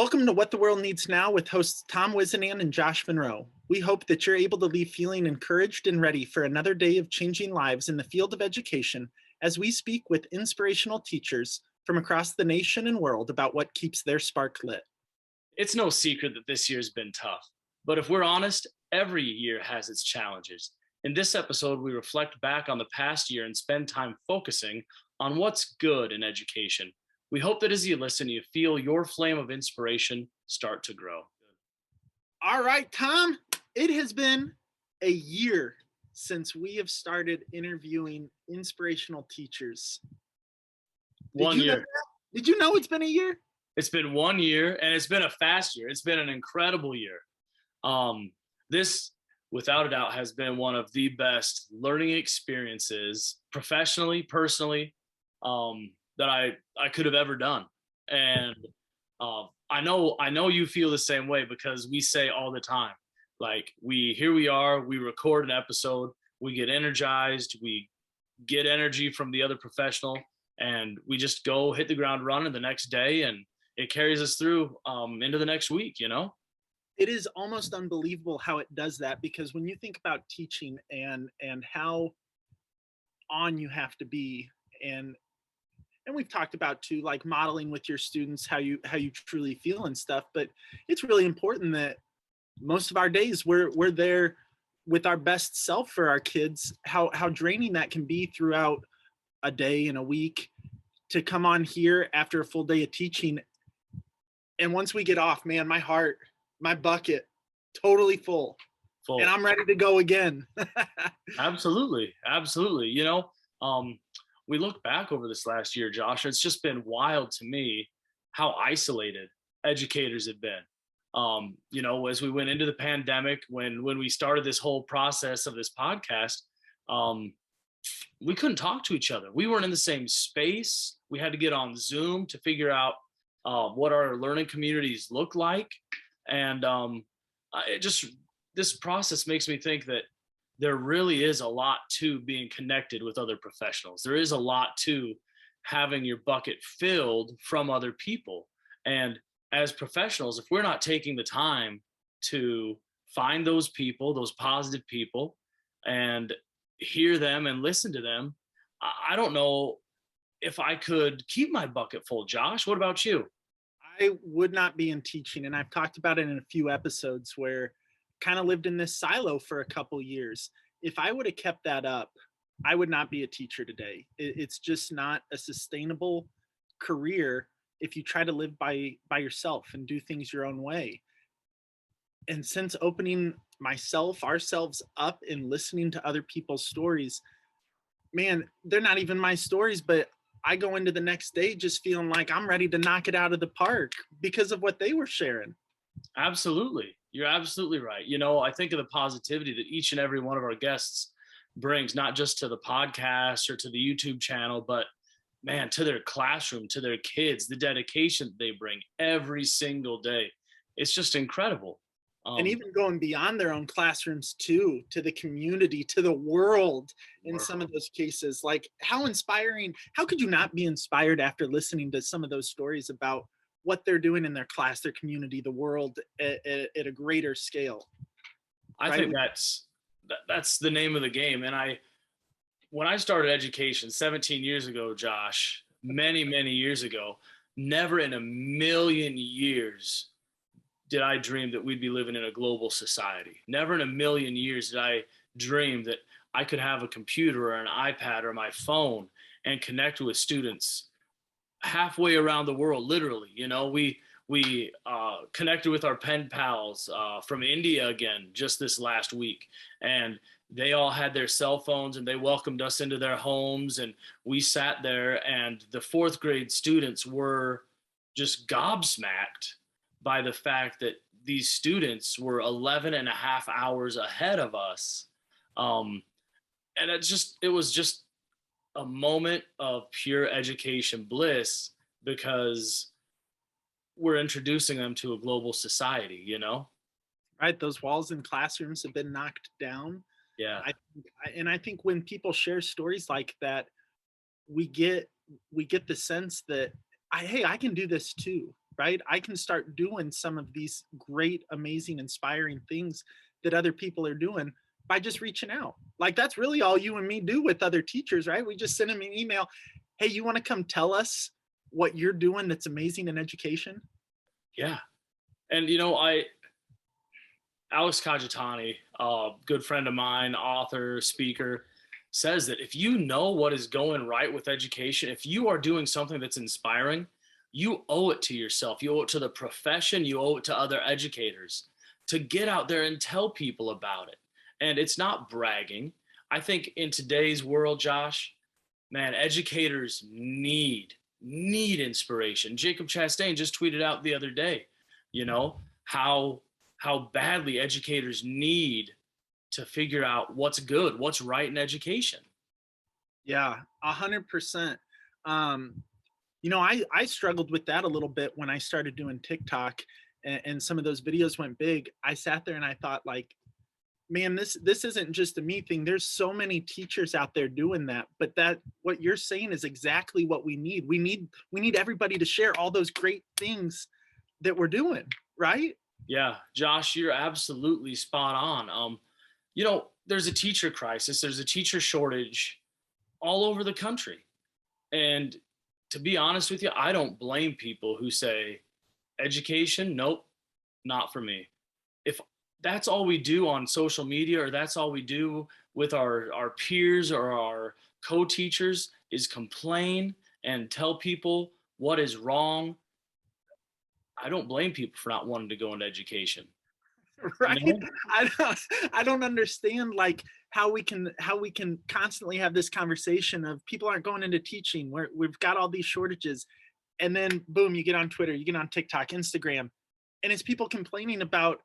Welcome to What the World Needs Now with hosts Tom Whisinnand and Josh Monroe. We hope that you're able to leave feeling encouraged and ready for another day of changing lives in the field of education as we speak with inspirational teachers from across the nation and world about what keeps their spark lit. It's no secret that this year's been tough, but if we're honest, every year has its challenges. In this episode, we reflect back on the past year and spend time focusing on what's good in education. We hope that as you listen, you feel your flame of inspiration start to grow. All right, Tom, it has been a year since we have started interviewing inspirational teachers. One year. Did you know it's been a year? It's been 1 year, and it's been a fast year. It's been an incredible year. This, without a doubt, has been one of the best learning experiences, professionally, personally, that I could have ever done. And I know you feel the same way, because we say all the time, like, here we are, we record an episode, we get energized, we get energy from the other professional, and we just go hit the ground running the next day, and it carries us through into the next week, you know? It is almost unbelievable how it does that, because when you think about teaching and how on you have to be, and we've talked about too, like modeling with your students how you truly feel and stuff, but it's really important that most of our days we're there with our best self for our kids. How draining that can be throughout a day and a week, to come on here after a full day of teaching, and once we get off, man, my heart, my bucket, totally full. And I'm ready to go again. Absolutely. You know, we look back over this last year, Josh, it's just been wild to me how isolated educators have been. You know, as we went into the pandemic, when we started this whole process of this podcast, we couldn't talk to each other. We weren't in the same space. We had to get on Zoom to figure out what our learning communities look like. And this process makes me think that there really is a lot to being connected with other professionals. There is a lot to having your bucket filled from other people. And as professionals, if we're not taking the time to find those people, those positive people, and hear them and listen to them, I don't know if I could keep my bucket full. Josh, what about you? I would not be in teaching, and I've talked about it in a few episodes, where kind of lived in this silo for a couple years. If I would have kept that up, I would not be a teacher today. It's just not a sustainable career if you try to live by yourself and do things your own way. And since opening ourselves up and listening to other people's stories, man, they're not even my stories, but I go into the next day just feeling like I'm ready to knock it out of the park because of what they were sharing. Absolutely. You're absolutely right. You know, I think of the positivity that each and every one of our guests brings, not just to the podcast or to the YouTube channel, but man, to their classroom, to their kids, the dedication that they bring every single day. It's just incredible. And even going beyond their own classrooms too, to the community, to the world in some of those cases. Like, how inspiring, how could you not be inspired after listening to some of those stories about what they're doing in their class, their community, the world at a greater scale? I think that's the name of the game. And when I started education 17 years ago, Josh, many years ago, never in a million years did I dream that we'd be living in a global society. Never in a million years did I dream that I could have a computer or an iPad or my phone and connect with students halfway around the world, literally. You know, we connected with our pen pals from India again just this last week, and they all had their cell phones and they welcomed us into their homes, and we sat there, and the fourth grade students were just gobsmacked by the fact that these students were 11 and a half hours ahead of us. And it was just a moment of pure education bliss, because we're introducing them to a global society, you know? Right. Those walls in classrooms have been knocked down. Yeah. I think when people share stories like that, we get the sense that I can do this too. right? I can start doing some of these great, amazing, inspiring things that other people are doing by just reaching out. Like that's really all you and me do with other teachers, right? We just send them an email. Hey, you want to come tell us what you're doing that's amazing in education? Yeah. And Alex Caggiatani, a good friend of mine, author, speaker, says that if you know what is going right with education, if you are doing something that's inspiring, you owe it to yourself. You owe it to the profession. You owe it to other educators to get out there and tell people about it. And it's not bragging. I think in today's world, Josh, man, educators need inspiration. Jacob Chastain just tweeted out the other day, you know, how badly educators need to figure out what's good, what's right in education. Yeah, 100%. I struggled with that a little bit when I started doing TikTok and some of those videos went big. I sat there and I thought like, man, this isn't just a me thing. There's so many teachers out there doing that, but that what you're saying is exactly what we need. We need everybody to share all those great things that we're doing, right? Yeah, Josh, you're absolutely spot on. There's a teacher crisis, there's a teacher shortage all over the country. And to be honest with you, I don't blame people who say, education, nope, not for me. If that's all we do on social media, or that's all we do with our peers or our co-teachers is complain and tell people what is wrong, I don't blame people for not wanting to go into education. Right. You know? I don't understand like how we can constantly have this conversation of people aren't going into teaching where we've got all these shortages, and then boom, you get on Twitter, you get on TikTok, Instagram, and it's people complaining about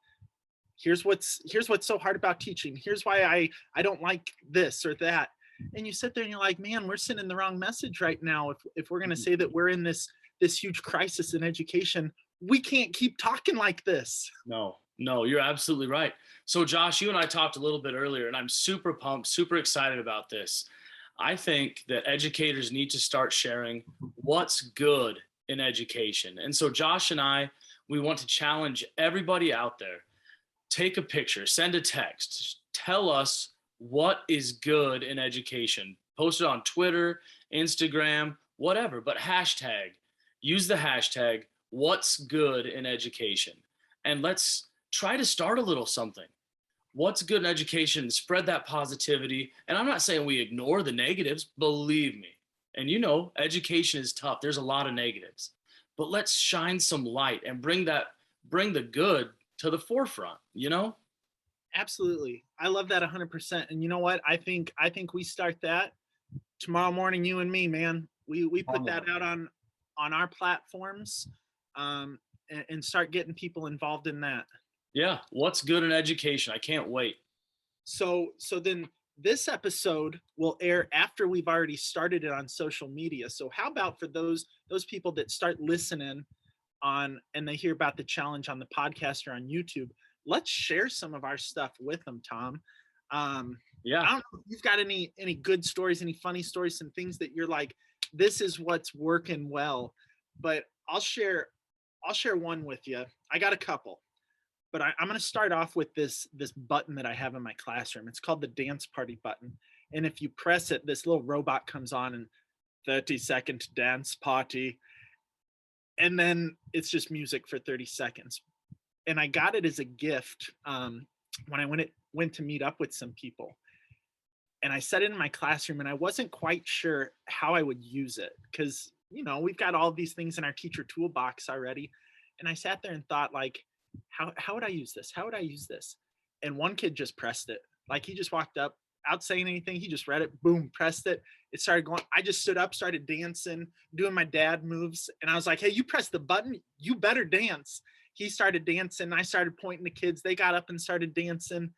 here's what's so hard about teaching, here's why I don't like this or that. And you sit there and you're like, man, we're sending the wrong message right now. If we're going to say that we're in this huge crisis in education, we can't keep talking like this. No, you're absolutely right. So Josh, you and I talked a little bit earlier, and I'm super pumped, super excited about this. I think that educators need to start sharing what's good in education. And so Josh and I, we want to challenge everybody out there. Take a picture, send a text, tell us what is good in education. Post it on Twitter, Instagram, whatever, but use the hashtag what's good in education. And let's try to start a little something. What's good in education, spread that positivity. And I'm not saying we ignore the negatives, believe me. And education is tough. There's a lot of negatives, but let's shine some light and bring the good to the forefront, Absolutely. I love that 100%. And you know what? I think we start that tomorrow morning, you and me, man. We put that out on our platforms, and start getting people involved in that. Yeah. What's good in education? I can't wait. So then this episode will air after we've already started it on social media. So how about for those people that start listening on and they hear about the challenge on the podcast or on YouTube, let's share some of our stuff with them, Tom. Yeah. I don't know if you've got any good stories, any funny stories, some things that you're like, this is what's working well. But I'll share one with you. I got a couple, but I'm going to start off with this button that I have in my classroom. It's called the dance party button. And if you press it, this little robot comes on and 30-second dance party. And then it's just music for 30 seconds. And I got it as a gift when I went to meet up with some people. And I set it in my classroom, and I wasn't quite sure how I would use it because, we've got all these things in our teacher toolbox already. And I sat there and thought, like, how would I use this? How would I use this? And one kid just pressed it. Like, he just walked up without saying anything. He just read it, boom, pressed it. It started going. I just stood up, started dancing, doing my dad moves. And I was like, hey, you pressed the button, you better dance. He started dancing. I started pointing to kids. They got up and started dancing.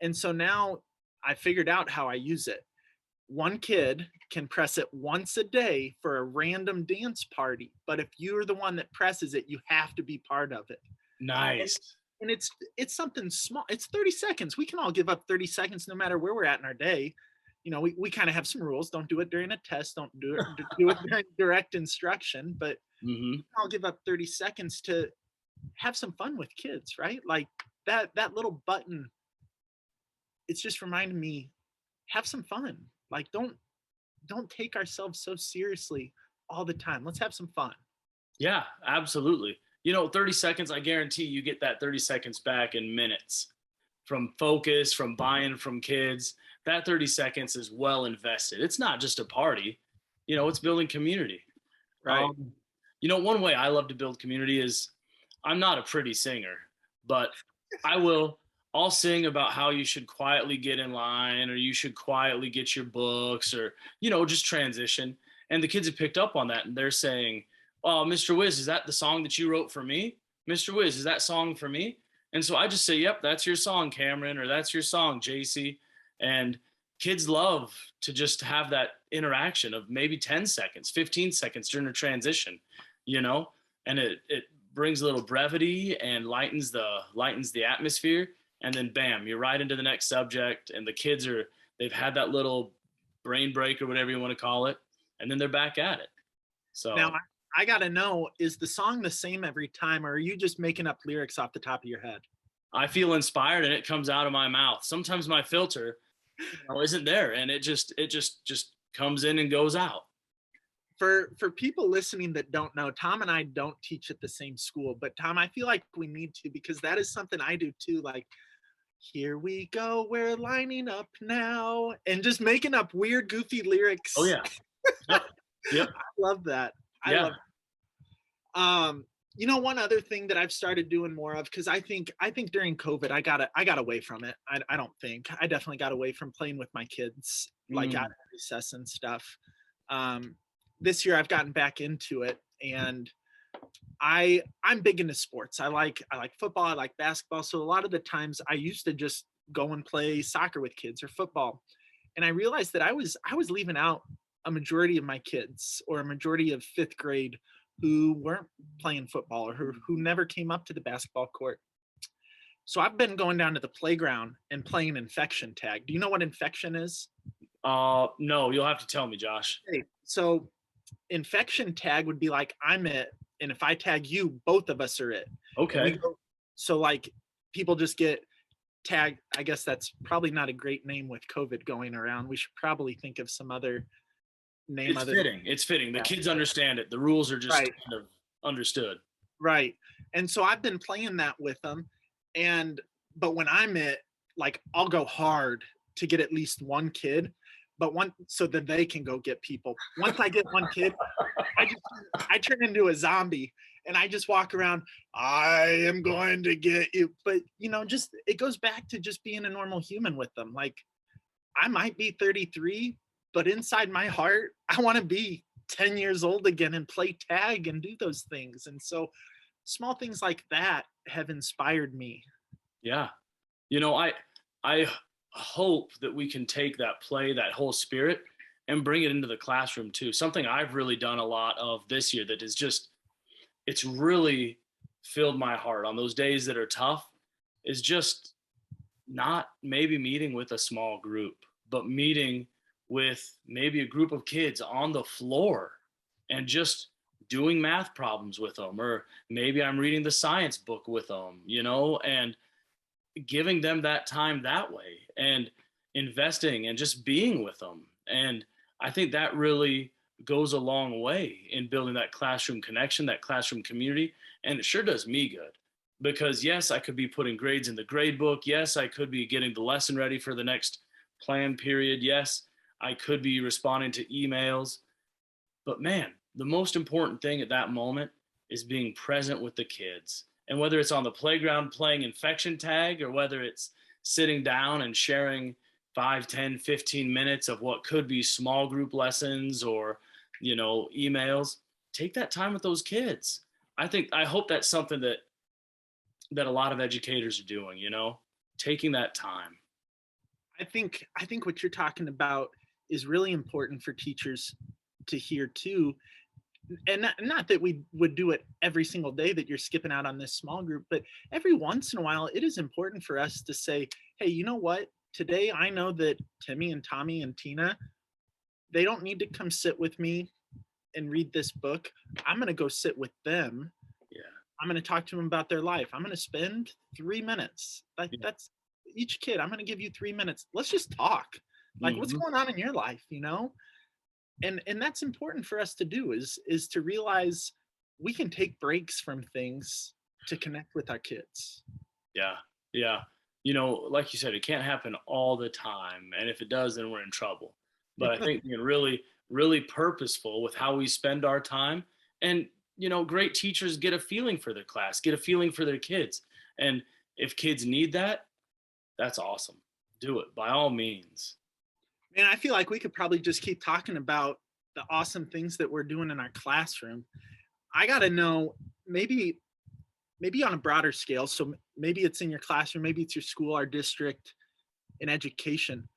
And so now I figured out how I use it. One kid can press it once a day for a random dance party. But if you're the one that presses it, you have to be part of it. Nice. And it's something small. It's 30 seconds. We can all give up 30 seconds no matter where we're at in our day. We kind of have some rules. Don't do it during a test. Don't do it during direct instruction. But Hmm. I'll give up 30 seconds to have some fun with kids, right? Like that little button, it's just reminding me, have some fun. Like don't take ourselves so seriously all the time. Let's have some fun. Yeah, absolutely. 30 seconds, I guarantee you get that 30 seconds back in minutes from focus, from buying from kids. That 30 seconds is well invested. It's not just a party, it's building community. Right. Um, one way I love to build community is I'm not a pretty singer, but I will. I'll sing about how you should quietly get in line or you should quietly get your books or, just transition. And the kids have picked up on that and they're saying, "Oh, Mr. Wiz, is that the song that you wrote for me? Mr. Wiz, is that song for me?" And so I just say, "Yep, that's your song, Cameron," or "That's your song, JC." And kids love to just have that interaction of maybe 10 seconds, 15 seconds during a transition, you know, and it brings a little brevity and lightens the atmosphere. And then bam, you're right into the next subject. And the kids they've had that little brain break or whatever you want to call it. And then they're back at it. Now So I gotta know, is the song the same every time, or are you just making up lyrics off the top of your head? I feel inspired and it comes out of my mouth. Sometimes my filter, isn't there, and it just comes in and goes out. For people listening that don't know, Tom and I don't teach at the same school, but Tom, I feel like we need to, because that is something I do too. Like, here we go, we're lining up now, and just making up weird, goofy Oh lyrics. yeah. Yep. Yep. I love that. I Yeah. love one other thing that I've started doing more of, because I think during COVID I got away from it. I don't think I definitely got away from playing with my kids, like out Mm. of recess and stuff. um this year I've gotten back into it, and I'm big into sports. I like football, I like basketball. So a lot of the times I used to just go and play soccer with kids or football, and I realized that I was leaving out a majority of my kids, or a majority of fifth grade, who weren't playing football, or who never came up to the basketball court. So I've been going down to the playground and playing infection tag. Do you know what infection is? No, you'll have to tell me, Josh. Okay, so infection tag would be like, I'm it, and if I tag you, both of us are it. And we Okay. go, so like people just get tagged. I guess that's probably not a great name with COVID going around. We should probably think of some other name It's other than fitting. It's fitting. The that. kids understand it. The rules are just Right. kind of understood. Right. And so I've been playing that with them. And but when I'm it, like I'll go hard to get at least one kid, but one so that they can go get people. Once I get one kid, I turn into a zombie, and I just walk around, I am going to get you. But just it goes back to just being a normal human with them. Like, I might be 33, but inside my heart, I want to be 10 years old again and play tag and do those things. And so small things like that have inspired me. Yeah. I hope that we can take that play, that whole spirit, and bring it into the classroom too. Something I've really done a lot of this year that is just it's really filled my heart on those days that are tough is just not maybe meeting with a small group, but meeting with maybe a group of kids on the floor and just doing math problems with them, or maybe I'm reading the science book with them, and giving them that time that way and investing and just being with them. And I think that really goes a long way in building that classroom connection, that classroom community. And it sure does me good because, yes, I could be putting grades in the grade book. Yes, I could be getting the lesson ready for the next plan period. Yes, I could be responding to emails. But man, the most important thing at that moment is being present with the kids. And whether it's on the playground playing infection tag or whether it's sitting down and sharing 5, 10, 15 minutes of what could be small group lessons or, emails, take that time with those kids. I hope that's something that a lot of educators are doing, taking that time. I think what you're talking about is really important for teachers to hear too. And not that we would do it every single day that you're skipping out on this small group, but every once in a while it is important for us to say, hey, you know what, today I know that Timmy and Tommy and Tina, they don't need to come sit with me and read this book. I'm going to go sit with them. Yeah. I'm going to talk to them about their life. I'm going to spend 3 minutes. That's each kid. I'm going to give you 3 minutes. Let's just talk. Like, what's Mhm. going on in your life, you know? And that's important for us to do, is to realize we can take breaks from things to connect with our kids. Yeah. Yeah. You know, like you said, it can't happen all the time. And if it does, then we're in trouble. But I think being really, really purposeful with how we spend our time, and, you know, great teachers get a feeling for their class, get a feeling for their kids. And if kids need that, that's awesome. Do it by all means. And I feel like we could probably just keep talking about the awesome things that we're doing in our classroom. I got to know, maybe on a broader scale. So maybe it's in your classroom, maybe it's your school, our district, in education.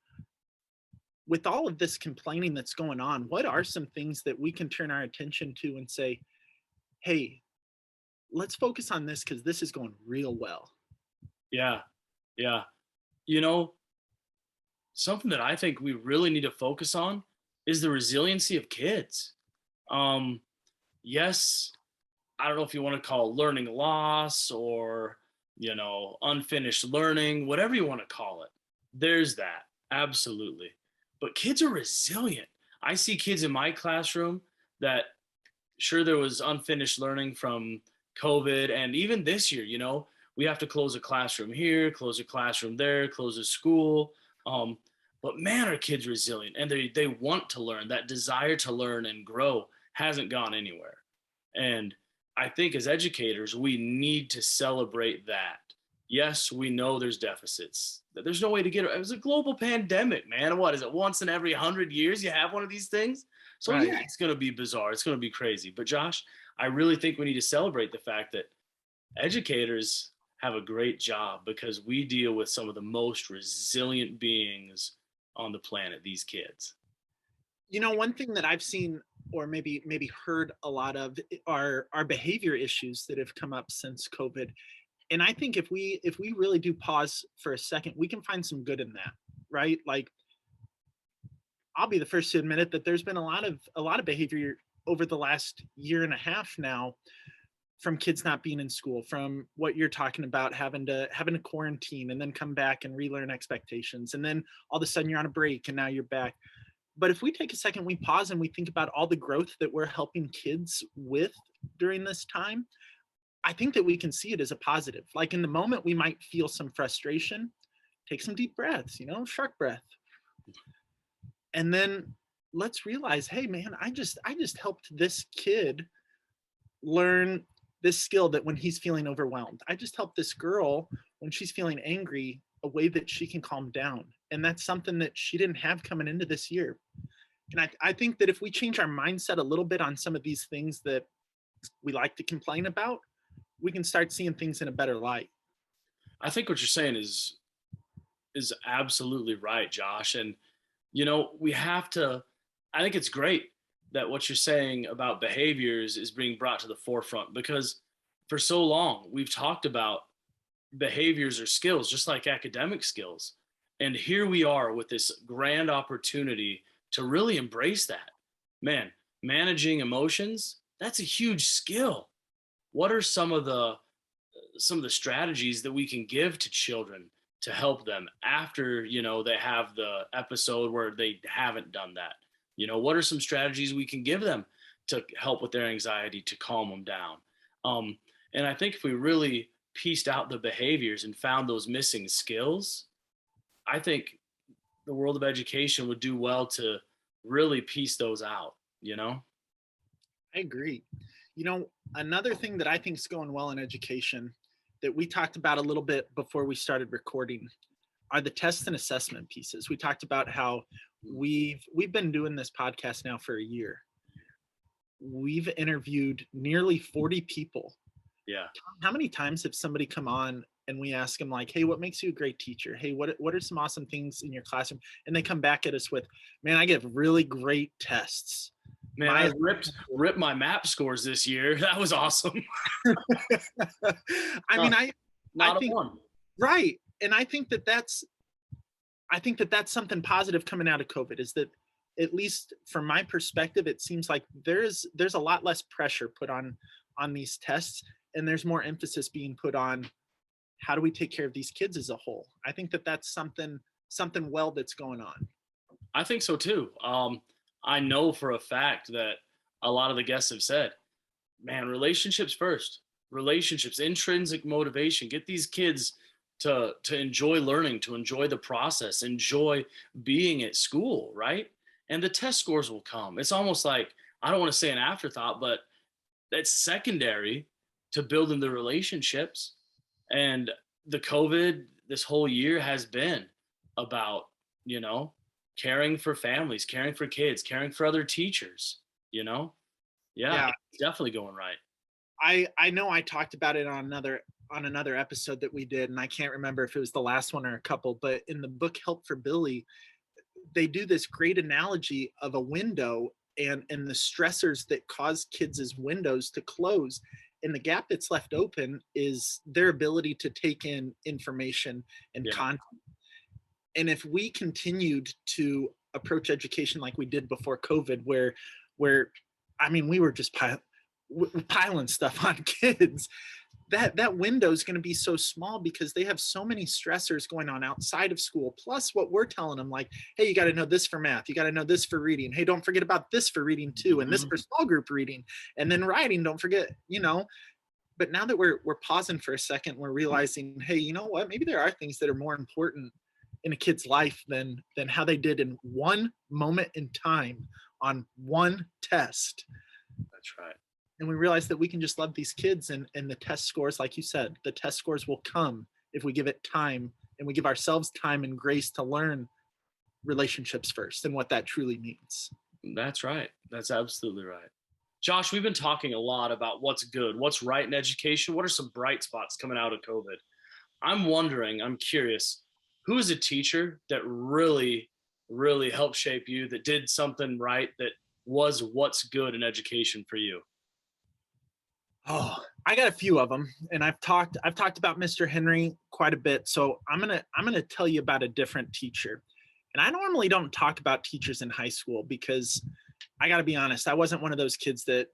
With all of this complaining that's going on, what are some things that we can turn our attention to and say, hey, let's focus on this because this is going real well? Yeah. Yeah. You know, something that I think we really need to focus on is the resiliency of kids. Um, yes, I don't know if you want to call learning loss or, you know, unfinished learning, whatever you want to call it. There's that. Absolutely. But kids are resilient. I see kids in my classroom that, sure, there was unfinished learning from COVID. And even this year, you know, we have to close a classroom here, close a classroom there, close a school. Um, but man, are kids resilient, and they want to learn. That desire to learn and grow hasn't gone anywhere. And I think as educators, we need to celebrate that. Yes, we know there's deficits. There's no way to get it. It was a global pandemic, man. What is it? Once in every 100 years, you have one of these things. So Right. yeah, it's going to be bizarre. It's going to be crazy. But Josh, I really think we need to celebrate the fact that educators have a great job, because we deal with some of the most resilient beings on the planet, these kids. You know, one thing that I've seen, or maybe heard a lot of, are behavior issues that have come up since COVID. And I think if we really do pause for a second, we can find some good in that, right? Like, I'll be the first to admit it, that there's been a lot of behavior over the last year and a half now, from kids not being in school, from what you're talking about, having to quarantine and then come back and relearn expectations, and then all of a sudden you're on a break and now you're back. But if we take a second, we pause and we think about all the growth that we're helping kids with during this time, I think that we can see it as a positive. Like, in the moment, we might feel some frustration. Take some deep breaths, shark breath. And then let's realize, hey man, I just helped this kid learn this skill, that when he's feeling overwhelmed, I just helped this girl when she's feeling angry, a way that she can calm down. And that's something that she didn't have coming into this year. And I think that if we change our mindset a little bit on some of these things that we like to complain about, we can start seeing things in a better light. I think what you're saying is absolutely right, Josh. And you know, we have to, I think it's great that what you're saying about behaviors is being brought to the forefront, because for so long we've talked about behaviors or skills just like academic skills. And here we are with this grand opportunity to really embrace that. Man, managing emotions, that's a huge skill. What are some of the strategies that we can give to children to help them after, you know, they have the episode where they haven't done that? You know, what are some strategies we can give them to help with their anxiety, to calm them down? And I think if we really pieced out the behaviors and found those missing skills, I think the world of education would do well to really piece those out, you know? I agree. Another thing that I think is going well in education, that we talked about a little bit before we started recording, are the test and assessment pieces. We talked about how we've been doing this podcast now for a year. We've interviewed nearly 40 people. Yeah. How many times have somebody come on and we ask them, like, hey, what makes you a great teacher? Hey, what are some awesome things in your classroom? And they come back at us with, man, I get really great tests. Man, I ripped my map scores this year. That was awesome. I mean, I Not a think, one. right. And I think that that's something positive coming out of COVID, is that at least from my perspective, it seems like there's a lot less pressure put on these tests, and there's more emphasis being put on how do we take care of these kids as a whole. I think that that's something well that's going on. I think so too. I know for a fact that a lot of the guests have said, man, relationships first, relationships, intrinsic motivation, get these kids to enjoy learning, to enjoy the process, enjoy being at school, right? And the test scores will come. It's almost like, I don't want to say an afterthought, but that's secondary to building the relationships. And the COVID this whole year has been about, caring for families, caring for kids, caring for other teachers, yeah, it's definitely going right. I know I talked about it on another episode that we did, and I can't remember if it was the last one or a couple, but in the book Help for Billy, they do this great analogy of a window and the stressors that cause kids' windows to close. And the gap that's left open is their ability to take in information and content. And if we continued to approach education like we did before COVID, where I mean, we were just piling stuff on kids, that window is going to be so small because they have so many stressors going on outside of school, plus what we're telling them, like, hey, you got to know this for math, you got to know this for reading, hey, don't forget about this for reading too, and this for small group reading, and then writing, don't forget. But now that we're pausing for a second, we're realizing, hey, you know what, maybe there are things that are more important in a kid's life than how they did in one moment in time on one test. That's right. And we realize that we can just love these kids, and the test scores, like you said, the test scores will come if we give it time, and we give ourselves time and grace to learn relationships first and what that truly means. That's right. That's absolutely right. Josh, we've been talking a lot about what's good, what's right in education. What are some bright spots coming out of COVID? I'm curious, who is a teacher that really, really helped shape you, that did something right, that was what's good in education for you? Oh, I got a few of them, and I've talked about Mr. Henry quite a bit. So I'm gonna tell you about a different teacher. And I normally don't talk about teachers in high school because I got to be honest, I wasn't one of those kids that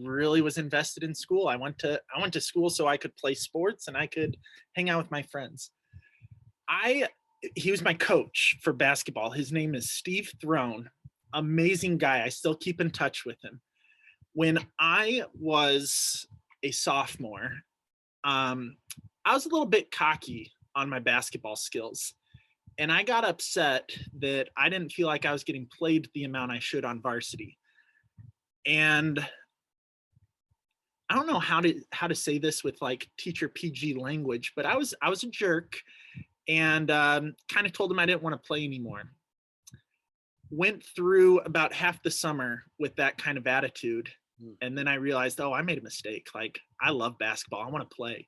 really was invested in school. I went to school so I could play sports and I could hang out with my friends. He was my coach for basketball. His name is Steve Throne. Amazing guy. I still keep in touch with him. When I was a sophomore, I was a little bit cocky on my basketball skills. And I got upset that I didn't feel like I was getting played the amount I should on varsity. And I don't know how to say this with like teacher PG language, but I was a jerk, and kind of told him I didn't want to play anymore. Went through about half the summer with that kind of attitude. And then I realized, oh, I made a mistake. Like, I love basketball. I want to play.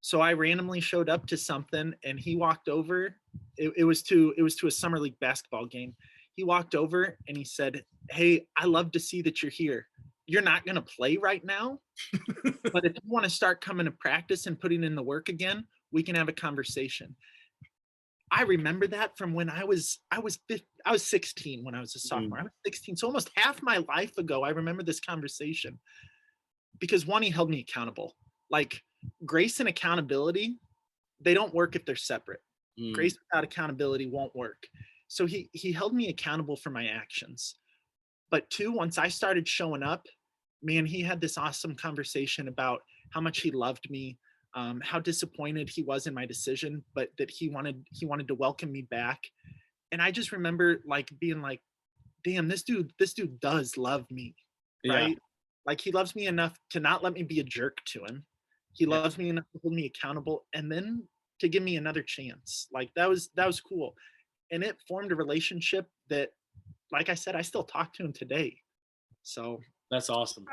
So I randomly showed up to something, and he walked over. It was to a summer league basketball game. He walked over and he said, hey, I love to see that you're here. You're not going to play right now, but if you want to start coming to practice and putting in the work again, we can have a conversation. I remember that from when I was 16 when I was a sophomore. I was 16. So almost half my life ago, I remember this conversation because one, he held me accountable. Like, grace and accountability, they don't work if they're separate. Grace without accountability won't work. So he held me accountable for my actions. But two, once I started showing up, man, he had this awesome conversation about how much he loved me, how disappointed he was in my decision, but that he wanted to welcome me back. And I just remember like being like, damn, this dude does love me, right? Yeah. Like, he loves me enough to not let me be a jerk to him. He loves me enough to hold me accountable, and then to give me another chance. Like, that was cool. And it formed a relationship that, like I said, I still talk to him today. So that's awesome.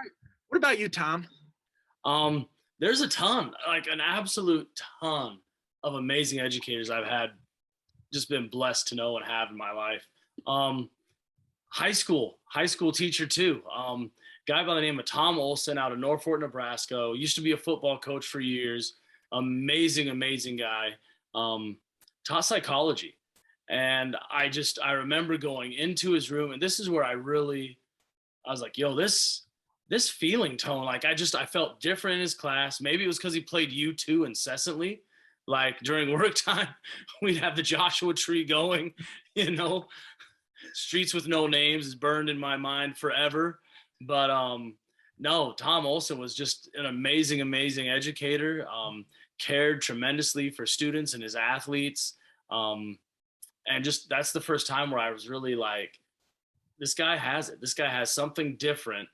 What about you, Tom? There's a ton, like an absolute ton of amazing educators I've had, just been blessed to know and have in my life. High school teacher too. Guy by the name of Tom Olson out of Norfolk, Nebraska. Used to be a football coach for years. Amazing guy. Taught psychology. And I remember going into his room, and this is where I was like, yo, this feeling tone, like I felt different in his class. Maybe it was because he played U2 incessantly. Like during work time, we'd have the Joshua Tree going, you know, Streets with No Names is burned in my mind forever. But no, Tom Olson was just an amazing, amazing educator. Cared tremendously for students and his athletes. And just that's the first time where I was really like, this guy has it. This guy has something different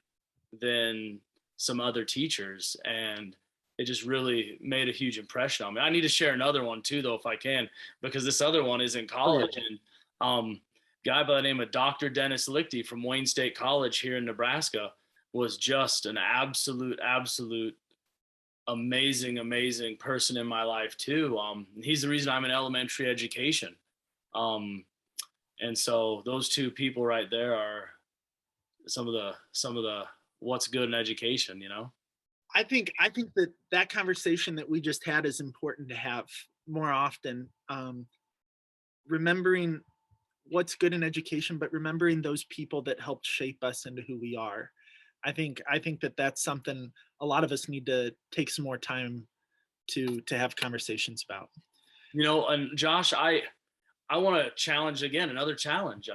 than some other teachers. And it just really made a huge impression on me. I need to share another one too, though, if I can, because this other one is in college. And guy by the name of Dr. Dennis Lichty from Wayne State College here in Nebraska was just an absolute amazing person in my life too. He's the reason I'm in elementary education. And so those two people right there are some of the what's good in education, you know? I think that conversation that we just had is important to have more often. Remembering what's good in education, but remembering those people that helped shape us into who we are. I think that that's something a lot of us need to take some more time to have conversations about. You know, and Josh, I want to challenge again, another challenge.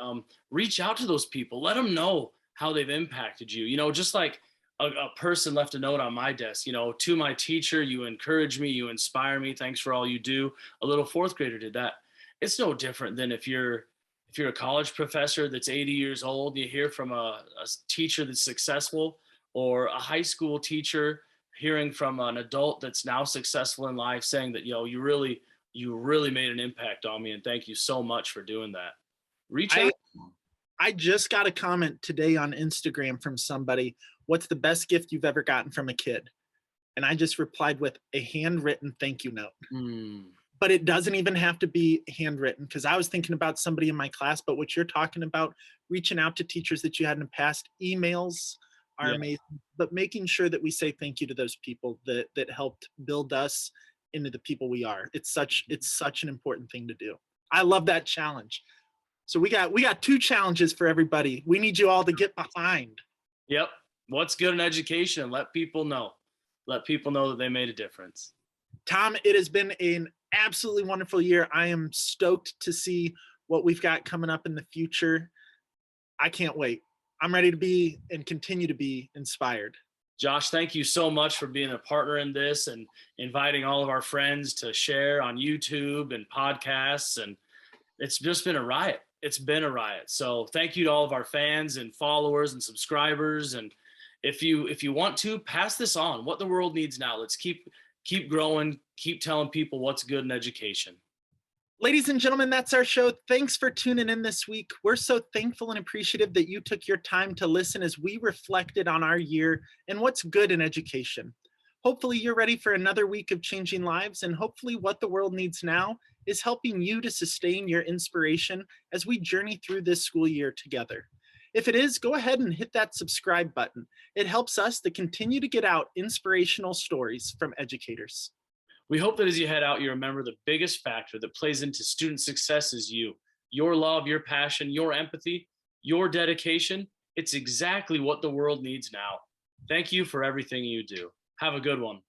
Reach out to those people. Let them know how they've impacted you. You know, just like a person left a note on my desk, you know, to my teacher, you encourage me, you inspire me. Thanks for all you do. A little fourth grader did that. It's no different than if you're a college professor that's 80 years old, you hear from a teacher that's successful, or a high school teacher hearing from an adult that's now successful in life saying that, you really made an impact on me, and thank you so much for doing that. Reach out. I just got a comment today on Instagram from somebody, what's the best gift you've ever gotten from a kid? And I just replied with a handwritten thank you note. But it doesn't even have to be handwritten, because I was thinking about somebody in my class, but what you're talking about, reaching out to teachers that you had in the past, emails are amazing, but making sure that we say thank you to those people that helped build us into the people we are. It's such an important thing to do. I love that challenge. So we got 2 challenges for everybody. We need you all to get behind. Yep. What's good in education? Let people know. Let people know that they made a difference. Tom, it has been an absolutely wonderful year. I am stoked to see what we've got coming up in the future. I can't wait. I'm ready to be and continue to be inspired. Josh, thank you so much for being a partner in this and inviting all of our friends to share on YouTube and podcasts. And it's just been a riot. It's been a riot. So thank you to all of our fans and followers and subscribers. And if you want to, pass this on. What the world needs now. Let's keep growing, keep telling people what's good in education. Ladies and gentlemen, that's our show. Thanks for tuning in this week. We're so thankful and appreciative that you took your time to listen as we reflected on our year and what's good in education. Hopefully you're ready for another week of changing lives, and hopefully what the world needs now is helping you to sustain your inspiration as we journey through this school year together. If it is, go ahead and hit that subscribe button. It helps us to continue to get out inspirational stories from educators. We hope that as you head out, you remember the biggest factor that plays into student success is you. Your love, your passion, your empathy, your dedication. It's exactly what the world needs now. Thank you for everything you do. Have a good one.